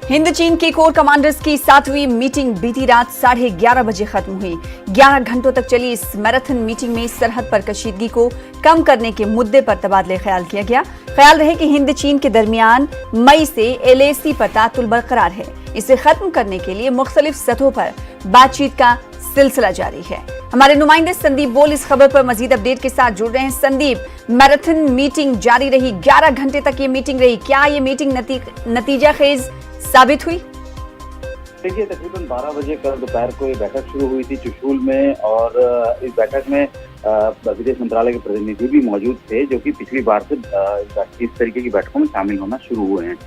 हिंद चीन के core commanders की 7वीं मीटिंग बीती रात 11:30 बजे खत्म हुई। 11 घंटों तक चली इस मैराथन मीटिंग में सरहद पर कशीदगी को कम करने के मुद्दे पर तबादले ख्याल किया गया। ख्याल रहे कि हिंद चीन के दरमियान मई से LAC पर तातुल बरकरार है। इसे खत्म करने के लिए मुख्तलिफ सतहों पर बातचीत का सिलसिला जारी है। हमारे नुमाइंदे संदीप बोल इस खबर पर मजीद अपडेट के साथ जुड़ रहे हैं। संदीप, मैराथन मीटिंग जारी रही, 11 घंटे तक ये मीटिंग रही, क्या ये मीटिंग नतीजा खेज साबित हुई? देखिए, तकरीबन 12 बजे कल दोपहर को ये बैठक शुरू हुई थी चुशूल में, और इस बैठक में विदेश मंत्रालय के प्रतिनिधि भी मौजूद थे, जो कि पिछली बार से इस तरीके की बैठकों में शामिल होना शुरू हुए हैं।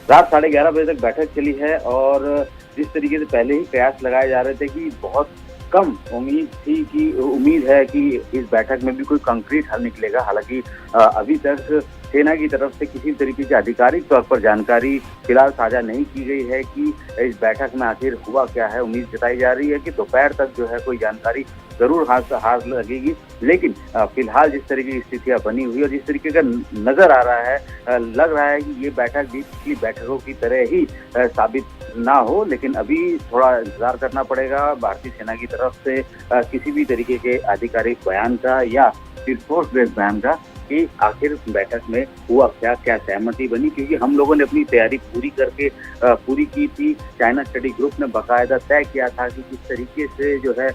रात 11:30 बजे तक बैठक चली है, और जिस तरीके से पहले ही प्रयास लगाए जा रहे थे कि बहुत कम उम्मीद है कि इस बैठक में भी कोई कंक्रीट हल निकलेगा। हालांकि अभी तक सेना की तरफ से किसी तरीके की आधिकारिक तौर पर जानकारी फिलहाल साझा नहीं की गई है कि इस बैठक में आखिर हुआ क्या है। उम्मीद जताई जा रही है कि दोपहर तक जो है कोई जानकारी जरूर हाथ लगेगी, लेकिन फिलहाल जिस तरीके की स्थितियां बनी हुई और जिस तरीके का नजर आ रहा है, लग रहा है कि ये बैठक भी पिछली बैठकों की तरह ही साबित ना हो। लेकिन अभी थोड़ा इंतजार करना पड़ेगा भारतीय सेना की तरफ से किसी भी तरीके के आधिकारिक बयान का या फिर सोर्स बेस्ड बयान का कि आखिर बैठक में हुआ क्या सहमति बनी, क्योंकि हम लोगों ने अपनी तैयारी पूरी की थी। चाइना स्टडी ग्रुप ने बाकायदा तय किया था कि किस तरीके से जो है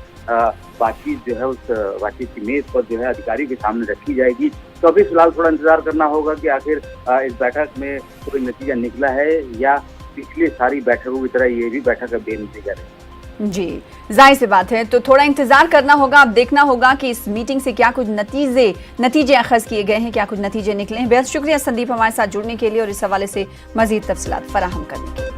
बातचीत जो है उस बातचीत की मेज पर जो है अधिकारी के सामने रखी जाएगी। तो अभी फिलहाल थोड़ा इंतजार करना होगा कि आखिर इस बैठक में कोई नतीजा निकला है या पिछली सारी बैठकों की तरह ये भी बैठक बेनतीजा रही। जी, जाहिर सी बात है, तो थोड़ा इंतजार करना होगा। अब देखना होगा कि इस मीटिंग से क्या कुछ नतीजे अखज़ किए गए हैं, क्या कुछ नतीजे निकले हैं। बेहद शुक्रिया संदीप हमारे साथ जुड़ने के लिए और इस हवाले से मजीद तफसीलात फराहम करने के लिए।